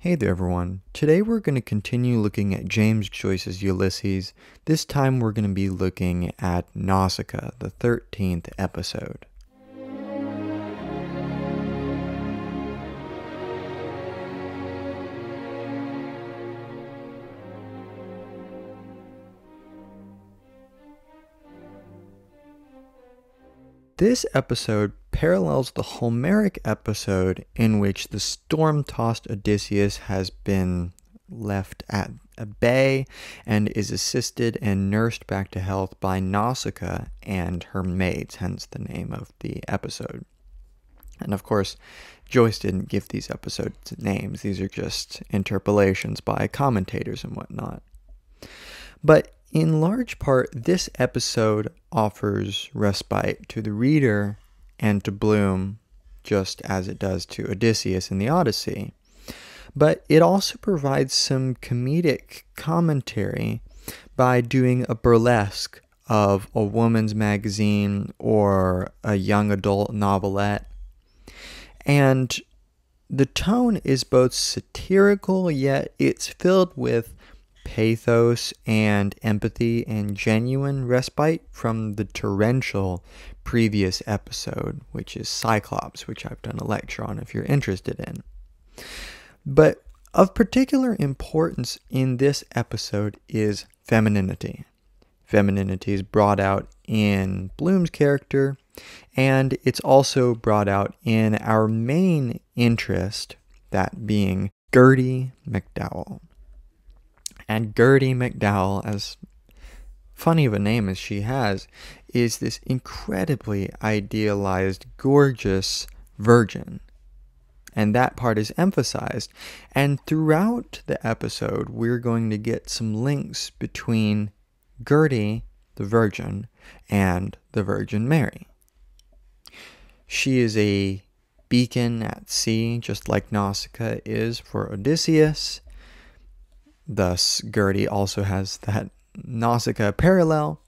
Hey there everyone. Today we're going to continue looking at James Joyce's Ulysses. This time we're going to be looking at Nausicaa, the 13th episode. This episode parallels the Homeric episode in which the storm-tossed Odysseus has been left at bay and is assisted and nursed back to health by Nausicaa and her maids, hence the name of the episode. And of course, Joyce didn't give these episodes names. These are just interpolations by commentators and whatnot. But in large part, this episode offers respite to the reader and to Bloom, just as it does to Odysseus in the Odyssey. But it also provides some comedic commentary by doing a burlesque of a woman's magazine or a young adult novelette. And the tone is both satirical, yet it's filled with pathos and empathy and genuine respite from the torrential previous episode, which is Cyclops, which I've done a lecture on if you're interested in. But of particular importance in this episode is femininity. Femininity is brought out in Bloom's character, and it's also brought out in our main interest, that being Gertie McDowell. And Gertie McDowell, as funny of a name as she has, is this incredibly idealized, gorgeous virgin. And that part is emphasized. And throughout the episode, we're going to get some links between Gertie, the virgin, and the Virgin Mary. She is a beacon at sea, just like Nausicaa is for Odysseus. Thus, Gertie also has that Nausicaa parallel.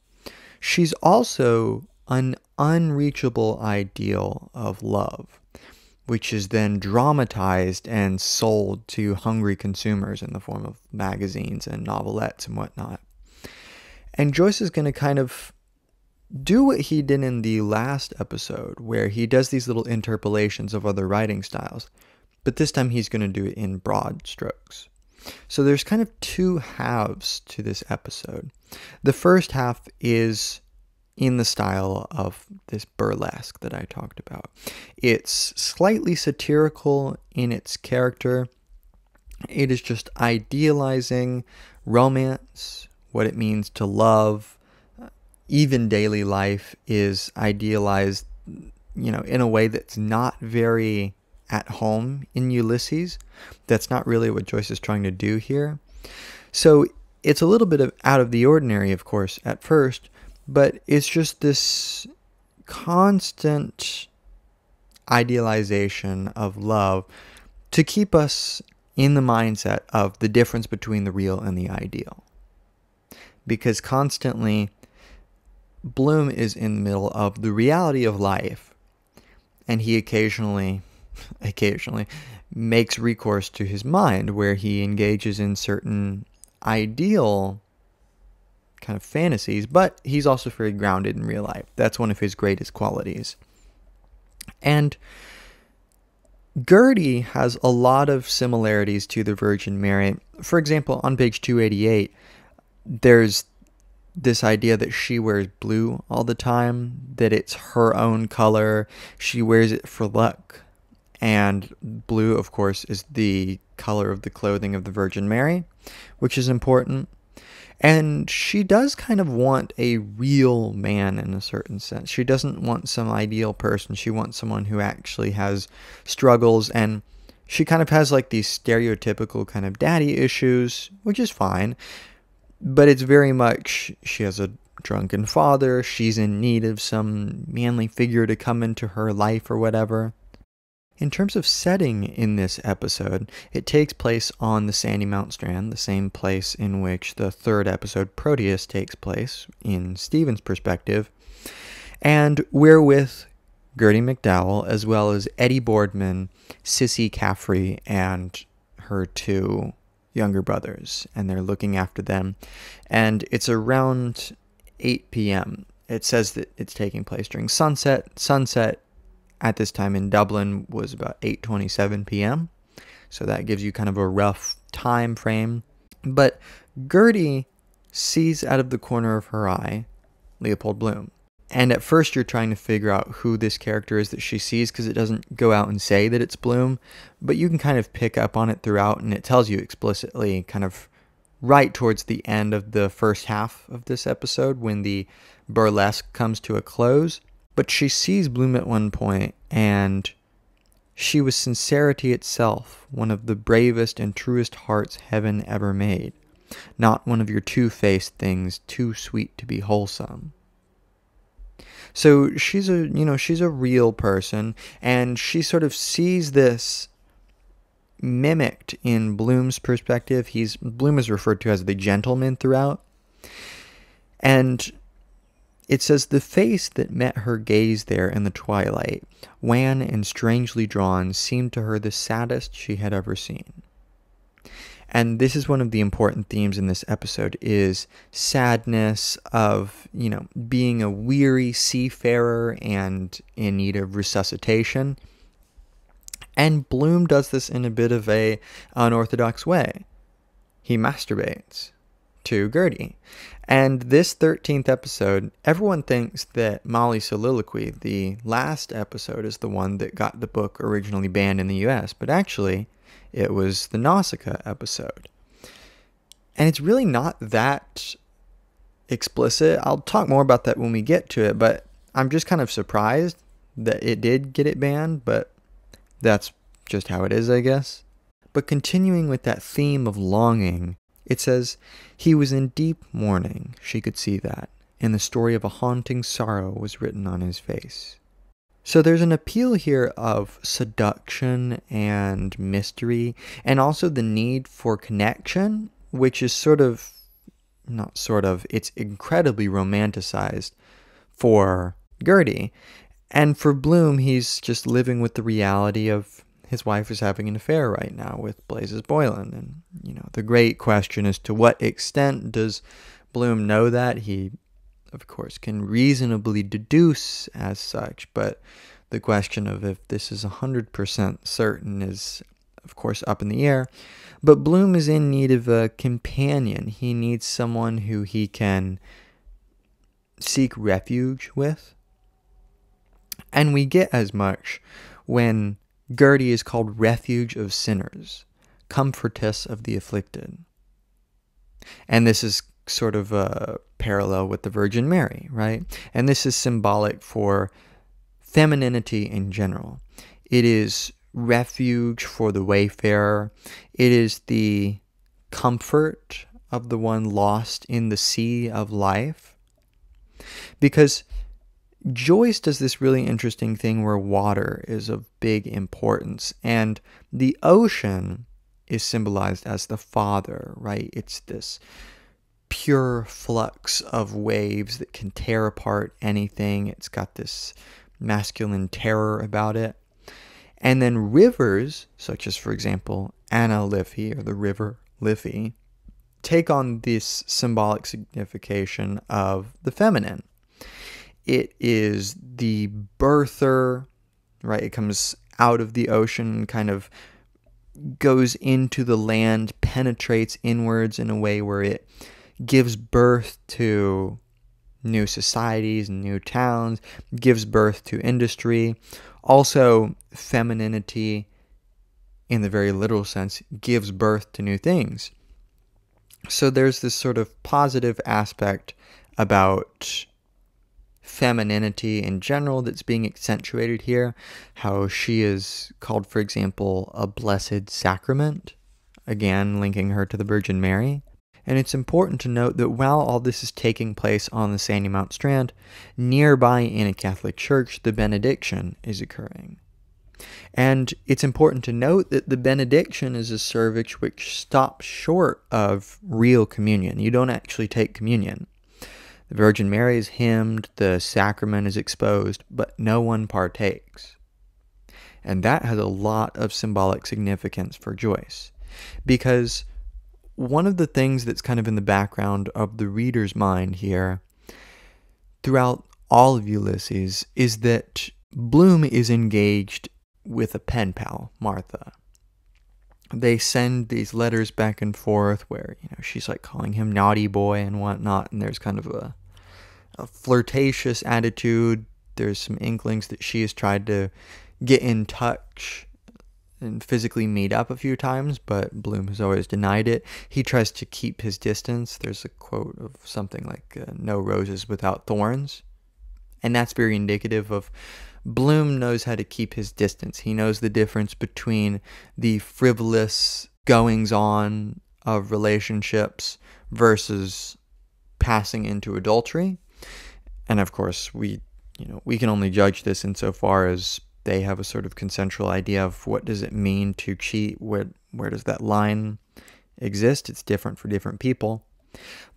She's also an unreachable ideal of love, which is then dramatized and sold to hungry consumers in the form of magazines and novelettes and whatnot. And Joyce is going to kind of do what he did in the last episode, where he does these little interpolations of other writing styles, but this time he's going to do it in broad strokes. So there's kind of two halves to this episode. The first half is in the style of this burlesque that I talked about. It's slightly satirical in its character. It is just idealizing romance, what it means to love. Even daily life is idealized, in a way that's not very at home in Ulysses. That's not really what Joyce is trying to do here. So it's a little bit out of the ordinary, of course, at first, but it's just this constant idealization of love to keep us in the mindset of the difference between the real and the ideal. Because constantly, Bloom is in the middle of the reality of life, and he occasionally makes recourse to his mind, where he engages in certain ideal kind of fantasies, but he's also very grounded in real life. That's one of his greatest qualities. And Gertie has a lot of similarities to the Virgin Mary. For example, on page 288, there's this idea that she wears blue all the time, that it's her own color. She wears it for luck. And blue, of course, is the color of the clothing of the Virgin Mary, which is important. And she does kind of want a real man in a certain sense. She doesn't want some ideal person. She wants someone who actually has struggles. And she kind of has like these stereotypical kind of daddy issues, which is fine. But it's very much, she has a drunken father. She's in need of some manly figure to come into her life or whatever. In terms of setting in this episode, it takes place on the sandy Mount Strand, the same place in which the third episode, Proteus, takes place in Stephen's perspective. And we're with Gertie McDowell, as well as Eddie Boardman, Sissy Caffrey, and her two younger brothers, and they're looking after them. And it's around 8 p.m. It says that it's taking place during sunset. Sunset at this time in Dublin was about 8:27 p.m. So that gives you kind of a rough time frame. But Gertie sees out of the corner of her eye Leopold Bloom. And at first you're trying to figure out who this character is that she sees, because it doesn't go out and say that it's Bloom, but you can kind of pick up on it throughout, and it tells you explicitly kind of right towards the end of the first half of this episode when the burlesque comes to a close. But she sees Bloom at one point, and she was sincerity itself, one of the bravest and truest hearts heaven ever made, not one of your two-faced things too sweet to be wholesome. So she's a real person, and she sort of sees this mimicked in Bloom's perspective. Bloom is referred to as the gentleman throughout. And it says, the face that met her gaze there in the twilight, wan and strangely drawn, seemed to her the saddest she had ever seen. And this is one of the important themes in this episode, is sadness of, being a weary seafarer and in need of resuscitation. And Bloom does this in a bit of a unorthodox way. He masturbates to Gertie. And this 13th episode, everyone thinks that Molly's Soliloquy, the last episode, is the one that got the book originally banned in the US, but actually it was the Nausicaa episode. And it's really not that explicit. I'll talk more about that when we get to it, but I'm just kind of surprised that it did get it banned, but that's just how it is, I guess. But continuing with that theme of longing, it says, he was in deep mourning, she could see that, and the story of a haunting sorrow was written on his face. So there's an appeal here of seduction and mystery, and also the need for connection, which is it's incredibly romanticized for Gertie. And for Bloom, he's just living with the reality of his wife is having an affair right now with Blazes Boylan. And, the great question is, to what extent does Bloom know that? He, of course, can reasonably deduce as such, but the question of if this is 100% certain is, of course, up in the air. But Bloom is in need of a companion. He needs someone who he can seek refuge with. And we get as much when Gertie is called refuge of sinners, comfortess of the afflicted. And this is sort of a parallel with the Virgin Mary, right? And this is symbolic for femininity in general. It is refuge for the wayfarer. It is the comfort of the one lost in the sea of life. Because Joyce does this really interesting thing where water is of big importance, and the ocean is symbolized as the father, right? It's this pure flux of waves that can tear apart anything. It's got this masculine terror about it. And then rivers, such as, for example, Anna Liffey, or the River Liffey, take on this symbolic signification of the feminine. It is the birther, right? It comes out of the ocean, kind of goes into the land, penetrates inwards in a way where it gives birth to new societies, new towns, gives birth to industry. Also, femininity, in the very literal sense, gives birth to new things. So there's this sort of positive aspect about femininity in general that's being accentuated here. How she is called, for example, a blessed sacrament, again linking her to the Virgin Mary. And it's important to note that while all this is taking place on the Sandymount Strand, nearby in a Catholic church, the benediction is occurring. And it's important to note that the benediction is a service which stops short of real communion. You don't actually take communion. The Virgin Mary is hymned, the sacrament is exposed, but no one partakes. And that has a lot of symbolic significance for Joyce. Because one of the things that's kind of in the background of the reader's mind here throughout all of Ulysses is that Bloom is engaged with a pen pal, Martha. They send these letters back and forth where, she's like calling him naughty boy and whatnot, and there's kind of a flirtatious attitude. There's some inklings that she has tried to get in touch and physically meet up a few times, but Bloom has always denied it. He tries to keep his distance. There's a quote of something like, no roses without thorns. And that's very indicative of Bloom knows how to keep his distance. He knows the difference between the frivolous goings-on of relationships versus passing into adultery. And of course, we can only judge this insofar as they have a sort of consensual idea of what does it mean to cheat, where does that line exist. It's different for different people.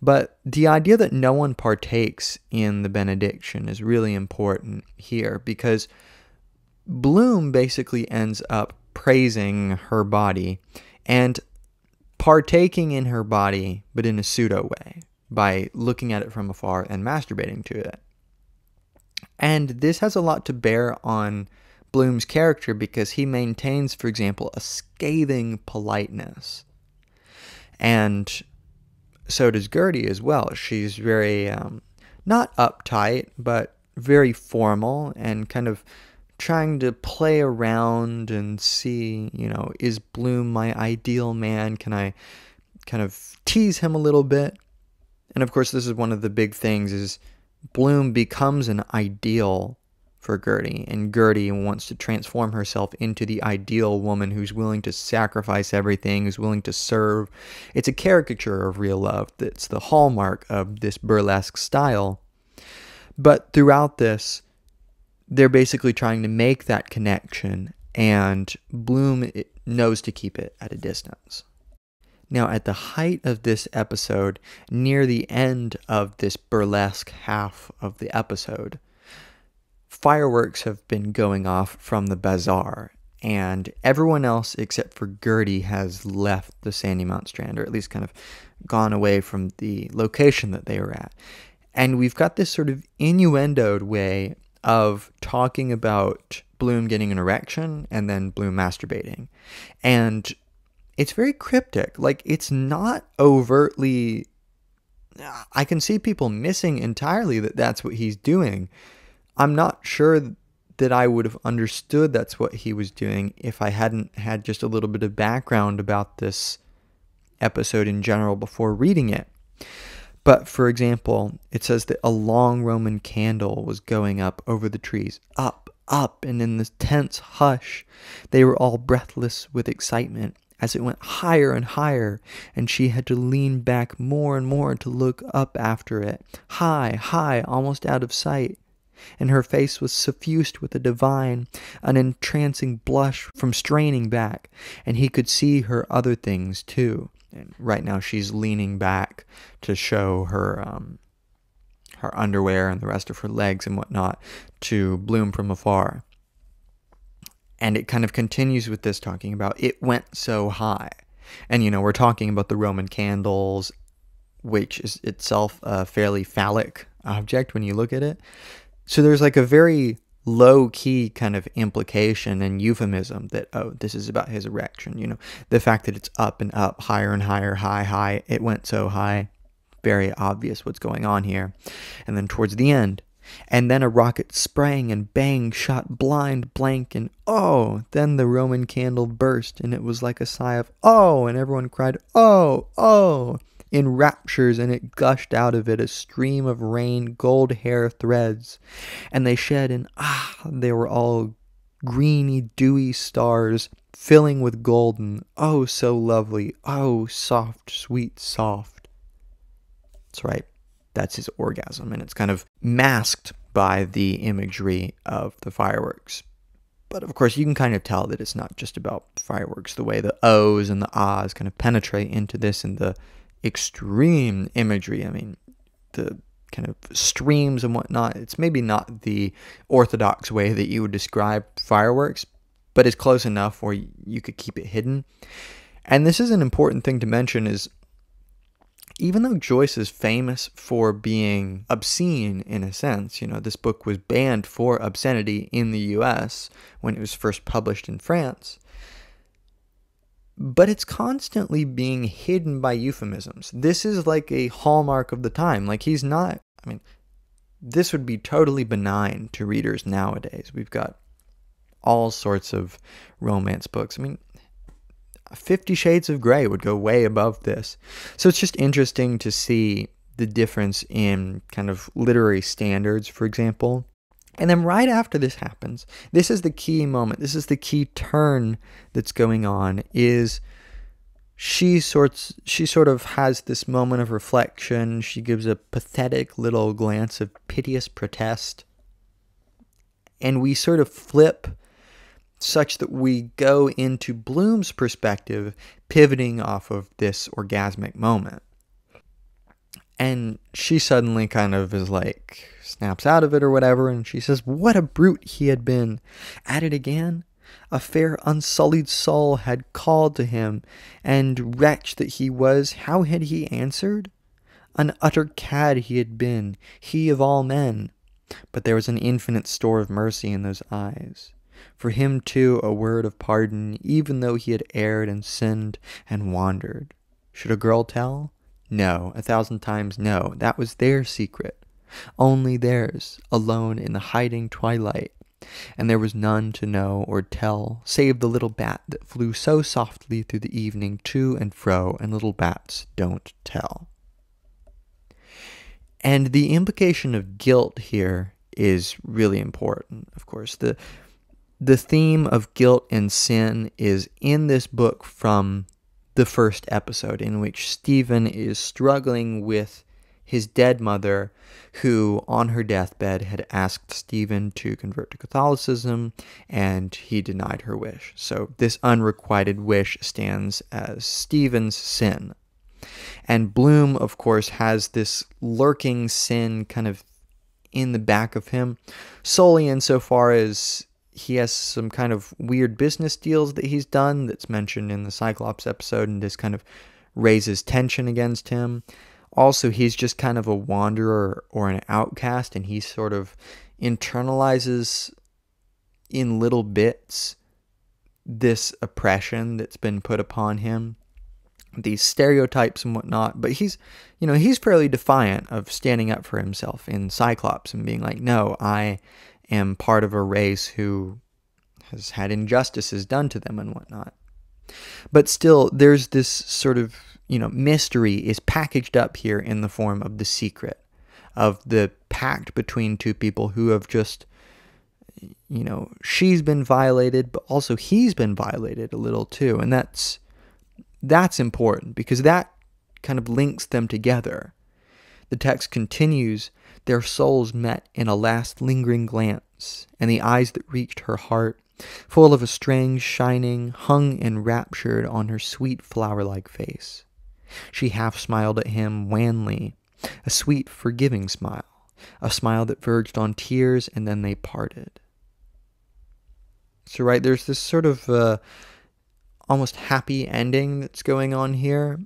But the idea that no one partakes in the benediction is really important here, because Bloom basically ends up praising her body and partaking in her body, but in a pseudo way, by looking at it from afar and masturbating to it. And this has a lot to bear on Bloom's character, because he maintains, for example, a scathing politeness. And so does Gertie as well. She's very, not uptight, but very formal and kind of trying to play around and see, is Bloom my ideal man? Can I kind of tease him a little bit? And of course, this is one of the big things, is Bloom becomes an ideal for Gertie, and Gertie wants to transform herself into the ideal woman who's willing to sacrifice everything, who's willing to serve. It's a caricature of real love that's the hallmark of this burlesque style. But throughout this, they're basically trying to make that connection, and Bloom knows to keep it at a distance. Now, at the height of this episode, near the end of this burlesque half of the episode, fireworks have been going off from the bazaar, and everyone else except for Gertie has left the Sandy Mount Strand, or at least kind of gone away from the location that they were at. And we've got this sort of innuendoed way of talking about Bloom getting an erection and then Bloom masturbating. And it's very cryptic. Like, it's not overtly... I can see people missing entirely that that's what he's doing. I'm not sure that I would have understood that's what he was doing if I hadn't had just a little bit of background about this episode in general before reading it. But, for example, it says that a long Roman candle was going up over the trees, up, and in this tense hush, they were all breathless with excitement as it went higher and higher, and she had to lean back more and more to look up after it, high, almost out of sight. And her face was suffused with a divine, an entrancing blush from straining back, and he could see her other things too. And right now she's leaning back to show her her underwear and the rest of her legs and whatnot to Bloom from afar. And it kind of continues with this talking about it went so high. And, we're talking about the Roman candles, which is itself a fairly phallic object when you look at it. So there's like a very low-key kind of implication and euphemism that, oh, this is about his erection. The fact that it's up and up, higher and higher, high, it went so high. Very obvious what's going on here. And then towards the end, and then a rocket sprang and bang, shot blind blank, and oh, then the Roman candle burst, and it was like a sigh of oh, and everyone cried, oh, in raptures, and it gushed out of it a stream of rain, gold hair threads, and they shed, and they were all greeny, dewy stars, filling with golden, oh, so lovely, oh, soft, sweet, soft. That's right. That's his orgasm, and it's kind of masked by the imagery of the fireworks. But of course, you can kind of tell that it's not just about fireworks, the way the O's and the ahs kind of penetrate into this and the extreme imagery. I mean, the kind of streams and whatnot. It's maybe not the orthodox way that you would describe fireworks, but it's close enough where you could keep it hidden. And this is an important thing to mention is, even though Joyce is famous for being obscene in a sense, this book was banned for obscenity in the US when it was first published in France, but it's constantly being hidden by euphemisms. This is like a hallmark of the time. Like, he's not, this would be totally benign to readers nowadays. We've got all sorts of romance books. 50 Shades of Grey would go way above this. So it's just interesting to see the difference in kind of literary standards, for example. And then right after this happens, this is the key moment, this is the key turn that's going on, is she sort of has this moment of reflection. She gives a pathetic little glance of piteous protest. And we sort of flip such that we go into Bloom's perspective, pivoting off of this orgasmic moment. And she suddenly kind of is like, snaps out of it or whatever, and she says, what a brute he had been. At it again? A fair unsullied soul had called to him, and wretch that he was, how had he answered? An utter cad he had been, he of all men. But there was an infinite store of mercy in those eyes. For him, too, a word of pardon, even though he had erred and sinned and wandered. Should a girl tell? No, 1,000 times no. That was their secret. Only theirs, alone in the hiding twilight. And there was none to know or tell, save the little bat that flew so softly through the evening to and fro, and little bats don't tell. And the implication of guilt here is really important, of course. The theme of guilt and sin is in this book from the first episode, in which Stephen is struggling with his dead mother, who on her deathbed had asked Stephen to convert to Catholicism, and he denied her wish. So this unrequited wish stands as Stephen's sin. And Bloom, of course, has this lurking sin kind of in the back of him, solely insofar as he has some kind of weird business deals that he's done that's mentioned in the Cyclops episode, and this kind of raises tension against him. Also, he's just kind of a wanderer or an outcast, and he sort of internalizes in little bits this oppression that's been put upon him, these stereotypes and whatnot. But he's fairly defiant of standing up for himself in Cyclops and being like, no, I am part of a race who has had injustices done to them and whatnot. But still, there's this sort of, mystery is packaged up here in the form of the secret, of the pact between two people who have just, she's been violated, but also he's been violated a little too. And that's important, because that kind of links them together. The text continues, their souls met in a last lingering glance, and the eyes that reached her heart, full of a strange shining, hung enraptured on her sweet flower-like face. She half smiled at him wanly, a sweet forgiving smile, a smile that verged on tears, and then they parted. So there's this sort of almost happy ending that's going on here.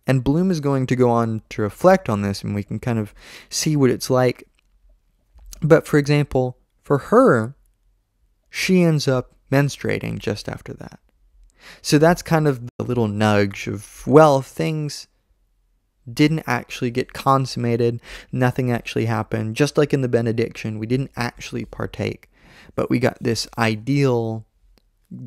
And Bloom is going to go on to reflect on this, and we can kind of see what it's like. But for example, for her, she ends up menstruating just after that. So that's kind of the little nudge of, well, things didn't actually get consummated. Nothing actually happened. Just like in the benediction, we didn't actually partake. But we got this ideal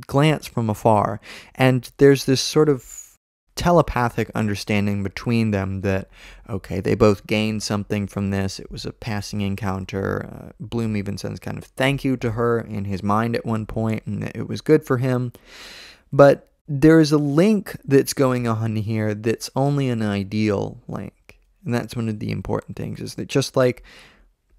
glance from afar. And there's this sort of telepathic understanding between them that, okay, they both gained something from this. It was a passing encounter. Bloom even sends kind of thank you to her in his mind at one point, and that it was good for him. But there is a link that's going on here that's only an ideal link. And that's one of the important things, is that just like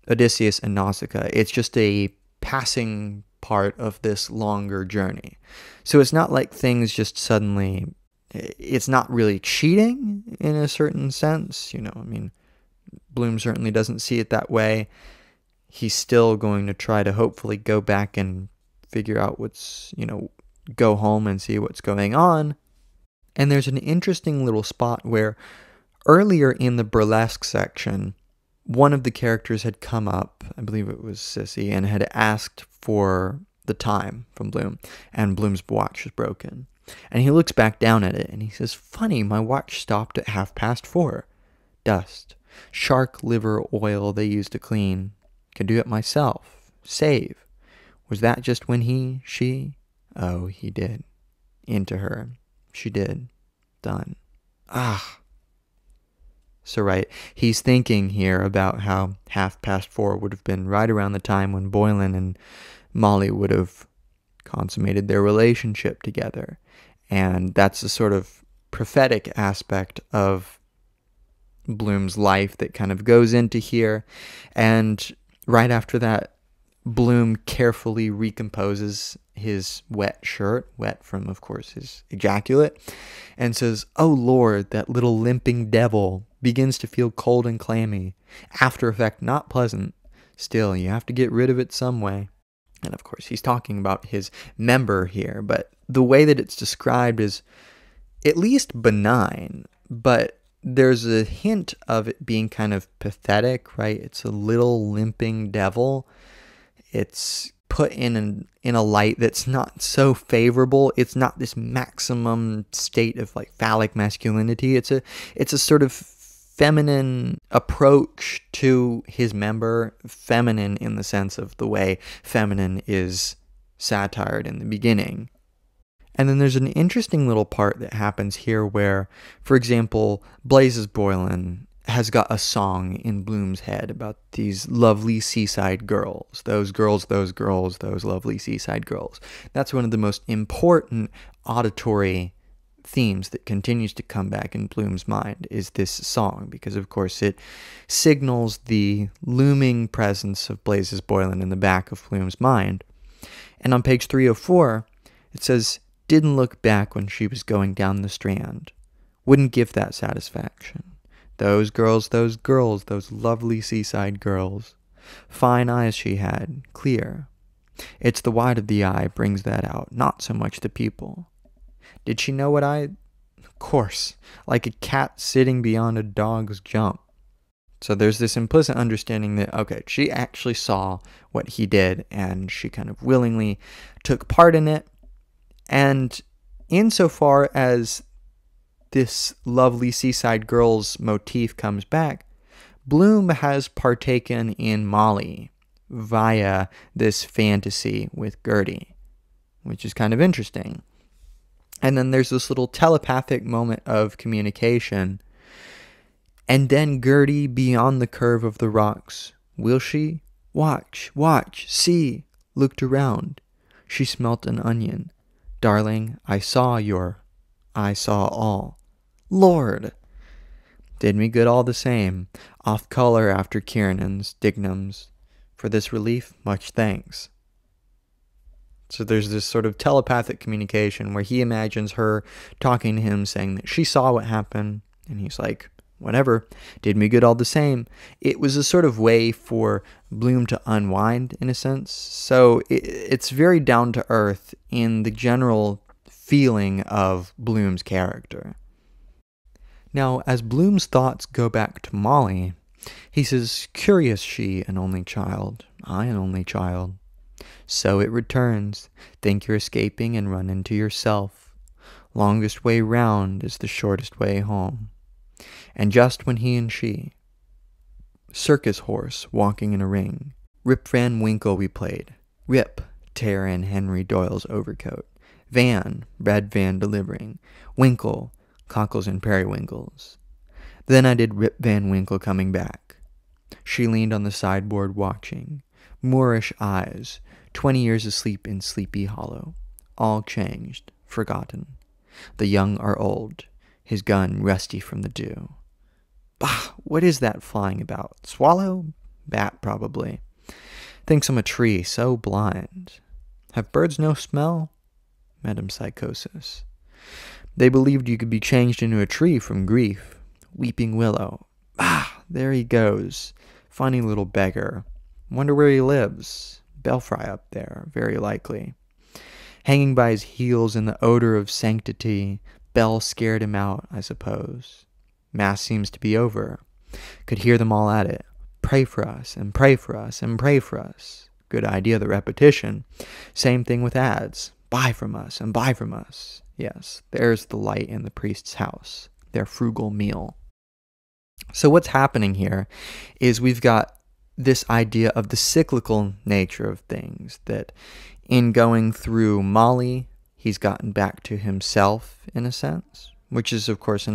Odysseus and Nausicaa, it's just a passing part of this longer journey. So it's not like things just suddenly, it's not really cheating in a certain sense. Bloom certainly doesn't see it that way. He's still going to try to hopefully go back and figure out what's, go home and see what's going on. And there's an interesting little spot where earlier in the burlesque section, one of the characters had come up, I believe it was Sissy, and had asked for the time from Bloom, and Bloom's watch was broken. And he looks back down at it and he says, "Funny, my watch stopped at 4:30. Dust. Shark liver oil they used to clean. Can do it myself. Save. Was that just when she? Oh, he did. Into her. She did. Done. Ah." So right, he's thinking here about how 4:30 would have been right around the time when Boylan and Molly would have consummated their relationship together. And that's the sort of prophetic aspect of Bloom's life that kind of goes into here. And right after that, Bloom carefully recomposes his wet shirt, wet from, of course, his ejaculate, and says, "Oh Lord, that little limping devil begins to feel cold and clammy. After effect not pleasant. Still, you have to get rid of it some way." And of course, he's talking about his member here, but the way that it's described is at least benign, but there's a hint of it being kind of pathetic, right? It's a little limping devil. It's put in a light that's not so favorable. It's not this maximum state of like phallic masculinity. It's a sort of feminine approach to his member, feminine in the sense of the way feminine is satired in the beginning. And then there's an interesting little part that happens here where, for example, Blazes Boylan has got a song in Bloom's head about these lovely seaside girls. Those girls, those lovely seaside girls. That's one of the most important auditory themes that continues to come back in Bloom's mind is this song, because of course it signals the looming presence of Blazes Boylan in the back of Bloom's mind. And on page 304, it says, "Didn't look back when she was going down the strand. Wouldn't give that satisfaction. Those girls, those lovely seaside girls. Fine eyes she had, clear. It's the white of the eye brings that out, not so much the pupil. Did she know what I... Of course, like a cat sitting beyond a dog's jump." So there's this implicit understanding that, okay, she actually saw what he did, and she kind of willingly took part in it. And insofar as this lovely seaside girls motif comes back, Bloom has partaken in Molly via this fantasy with Gertie, which is kind of interesting. And then there's this little telepathic moment of communication. "And then Gertie beyond the curve of the rocks. Will she? Watch, see. Looked around. She smelt an onion. Darling, I saw all. Lord! Did me good all the same. Off color after Kiernan's, Dignam's. For this relief, much thanks." So there's this sort of telepathic communication where he imagines her talking to him, saying that she saw what happened, and he's like, whatever, did me good all the same. It was a sort of way for Bloom to unwind, in a sense. So it's very down to earth in the general feeling of Bloom's character. Now, as Bloom's thoughts go back to Molly, he says, "Curious she, an only child, I an only child. So it returns, think you're escaping and run into yourself. Longest way round is the shortest way home. And just when he and she, circus horse walking in a ring, Rip Van Winkle we played. Rip, tear in Henry Doyle's overcoat. Van, Brad Van delivering. Winkle, cockles and periwinkles. Then I did Rip Van Winkle coming back. She leaned on the sideboard watching. Moorish eyes, 20 years asleep in Sleepy Hollow. All changed, forgotten. The young are old, his gun rusty from the dew. Bah, what is that flying about? Swallow? Bat, probably. Thinks I'm a tree, so blind. Have birds no smell? Metempsychosis. They believed you could be changed into a tree from grief. Weeping willow. Ah, there he goes. Funny little beggar. Wonder where he lives. Belfry up there, very likely. Hanging by his heels in the odor of sanctity, Bell scared him out, I suppose. Mass seems to be over. Could hear them all at it. Pray for us, and pray for us, and pray for us. Good idea, the repetition. Same thing with ads. Buy from us, and buy from us. Yes, there's the light in the priest's house. Their frugal meal. So what's happening here is we've got this idea of the cyclical nature of things, that in going through Molly, he's gotten back to himself in a sense, which is of course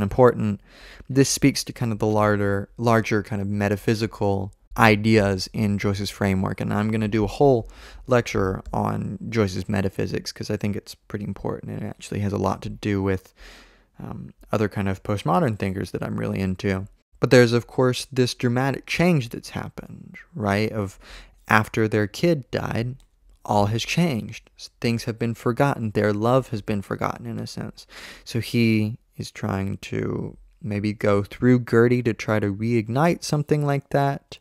this speaks to kind of the larger kind of metaphysical ideas in Joyce's framework, and I'm going to do a whole lecture on Joyce's metaphysics because I think it's pretty important, and it actually has a lot to do with other kind of postmodern thinkers that I'm really into. But there's, of course, this dramatic change that's happened, right? Of after their kid died, all has changed. Things have been forgotten. Their love has been forgotten, in a sense. So he is trying to maybe go through Gertie to try to reignite something like that.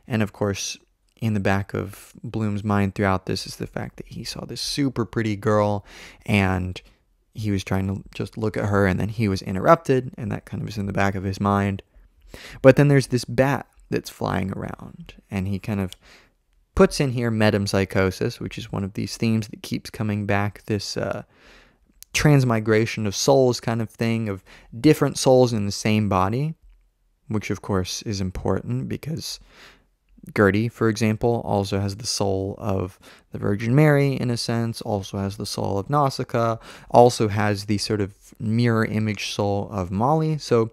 And, of course, in the back of Bloom's mind throughout this is the fact that he saw this super pretty girl, and he was trying to just look at her, and then he was interrupted, and that kind of is in the back of his mind. But then there's this bat that's flying around, and he kind of puts in here metempsychosis, which is one of these themes that keeps coming back, this transmigration of souls kind of thing, of different souls in the same body, which of course is important because Gertie, for example, also has the soul of the Virgin Mary in a sense, also has the soul of Nausicaa, also has the sort of mirror image soul of Molly. So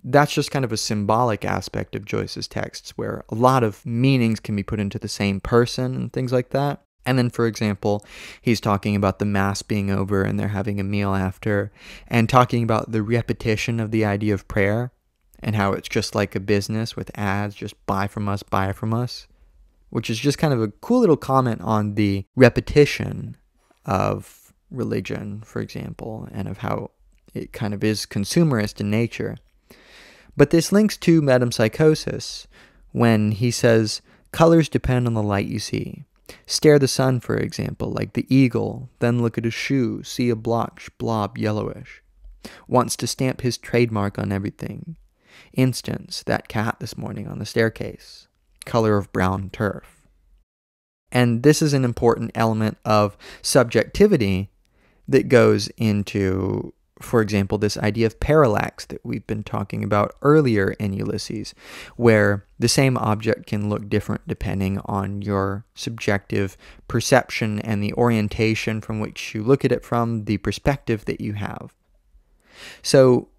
that's just kind of a symbolic aspect of Joyce's texts where a lot of meanings can be put into the same person and things like that. And then, for example, he's talking about the Mass being over and they're having a meal after, and talking about the repetition of the idea of prayer and how it's just like a business with ads, just buy from us, which is just kind of a cool little comment on the repetition of religion, for example, and of how it kind of is consumerist in nature. But this links to metempsychosis when he says, colors depend on the light you see. Stare the sun, for example, like the eagle, then look at a shoe, see a blotch, blob, yellowish. Wants to stamp his trademark on everything. Instance, that cat this morning on the staircase. Color of brown turf. And this is an important element of subjectivity that goes into, for example, this idea of parallax that we've been talking about earlier in Ulysses, where the same object can look different depending on your subjective perception and the orientation from which you look at it from, the perspective that you have. So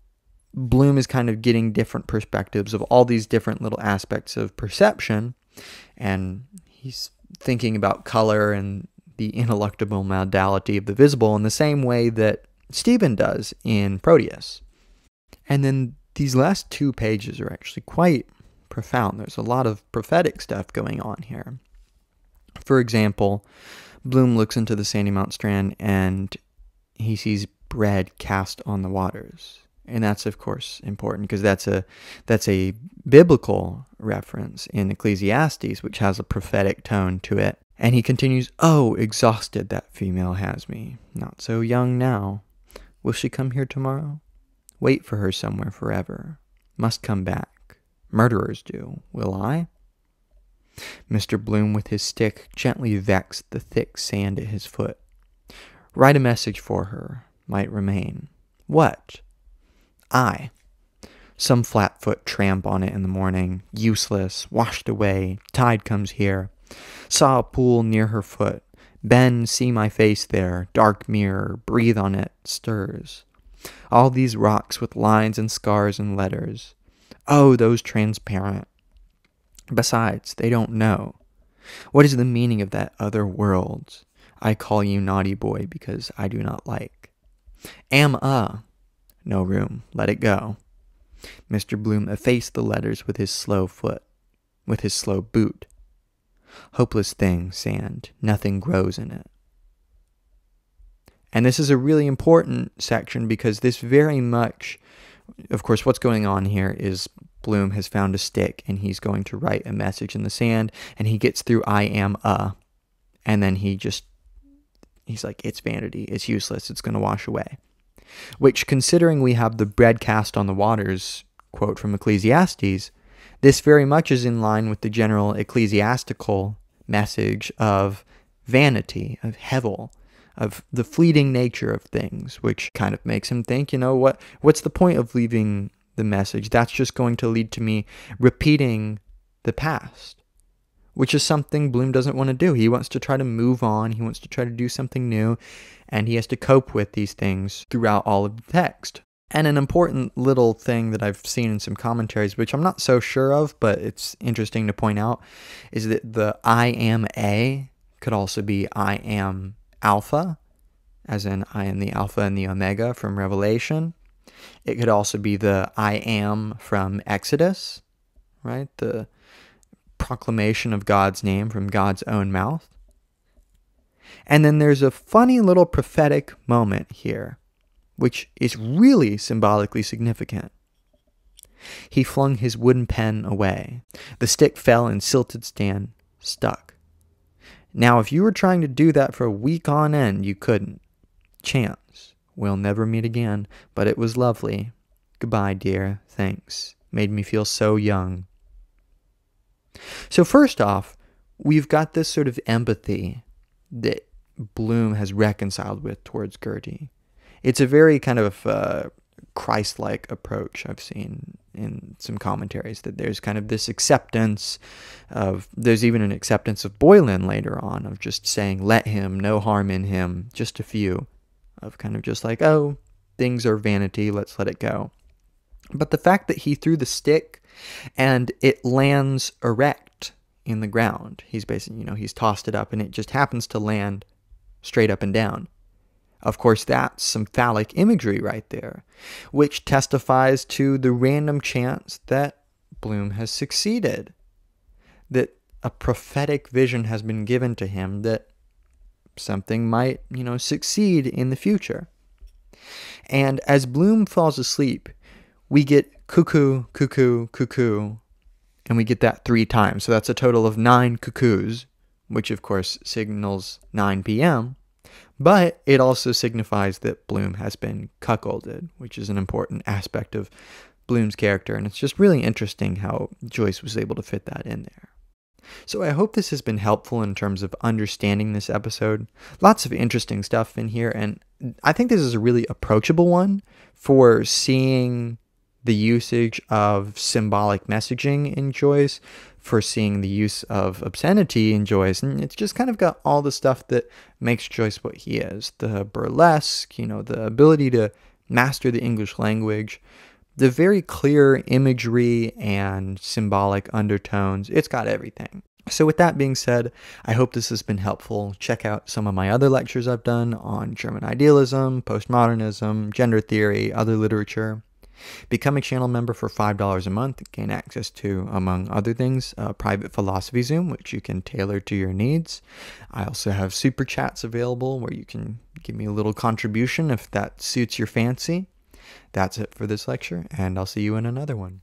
Bloom is kind of getting different perspectives of all these different little aspects of perception, and he's thinking about color and the ineluctable modality of the visible in the same way that Stephen does in Proteus. And then these last 2 pages are actually quite profound. There's a lot of prophetic stuff going on here. For example, Bloom looks into the Sandy Mount Strand and he sees bread cast on the waters. And that's, of course, important because that's a biblical reference in Ecclesiastes, which has a prophetic tone to it. And he continues, oh, exhausted that female has me. Not so young now. Will she come here tomorrow? Wait for her somewhere forever. Must come back. Murderers do. Will I? Mr. Bloom with his stick gently vexed the thick sand at his foot. Write a message for her. Might remain. What? I. Some flat-foot tramp on it in the morning. Useless. Washed away. Tide comes here. Saw a pool near her foot. Bend, see my face there, dark mirror, breathe on it, stirs. All these rocks with lines and scars and letters. Oh, those transparent. Besides, they don't know. What is the meaning of that other world? I call you naughty boy because I do not like. No room, let it go. Mr. Bloom effaced the letters with his slow foot, with his slow boot. Hopeless thing, sand. Nothing grows in it. And this is a really important section because this very much, of course, what's going on here is Bloom has found a stick and he's going to write a message in the sand, and he gets through and then he's like, it's vanity, it's useless, it's going to wash away. which, considering we have the bread cast on the waters quote from Ecclesiastes, this very much is in line with the general ecclesiastical message of vanity, of hevel, of the fleeting nature of things, which kind of makes him think, what's the point of leaving the message? That's just going to lead to me repeating the past, which is something Bloom doesn't want to do. He wants to try to move on. He wants to try to do something new, and he has to cope with these things throughout all of the text. And an important little thing that I've seen in some commentaries, which I'm not so sure of, but it's interesting to point out, is that the I am A could also be I am Alpha, as in I am the Alpha and the Omega from Revelation. It could also be the I am from Exodus, right? The proclamation of God's name from God's own mouth. And then there's a funny little prophetic moment here, which is really symbolically significant. He flung his wooden pen away. The stick fell and silted stand stuck. Now, if you were trying to do that for a week on end, you couldn't. Chance. We'll never meet again, but it was lovely. Goodbye, dear. Thanks. Made me feel so young. So first off, we've got this sort of empathy that Bloom has reconciled with towards Gertie. It's a very kind of Christ-like approach I've seen in some commentaries, that there's kind of this acceptance of, there's even an acceptance of Boylan later on, of just saying, let him, no harm in him, just a few, of kind of just like, oh, things are vanity, let's let it go. But the fact that he threw the stick and it lands erect in the ground, he's basically, he's tossed it up and it just happens to land straight up and down. Of course, that's some phallic imagery right there, which testifies to the random chance that Bloom has succeeded, that a prophetic vision has been given to him that something might, succeed in the future. And as Bloom falls asleep, we get cuckoo, cuckoo, cuckoo, and we get that 3 times. So that's a total of 9 cuckoos, which of course signals 9 p.m., but it also signifies that Bloom has been cuckolded, which is an important aspect of Bloom's character, and it's just really interesting how Joyce was able to fit that in there. So I hope this has been helpful in terms of understanding this episode. Lots of interesting stuff in here, and I think this is a really approachable one for seeing the usage of symbolic messaging in Joyce, for seeing the use of obscenity in Joyce, and it's just kind of got all the stuff that makes Joyce what he is. The burlesque, the ability to master the English language, the very clear imagery and symbolic undertones. It's got everything. So with that being said, I hope this has been helpful. Check out some of my other lectures I've done on German idealism, postmodernism, gender theory, other literature. Become a channel member for $5 a month and gain access to, among other things, a private philosophy Zoom, which you can tailor to your needs. I also have super chats available where you can give me a little contribution if that suits your fancy. That's it for this lecture, and I'll see you in another one.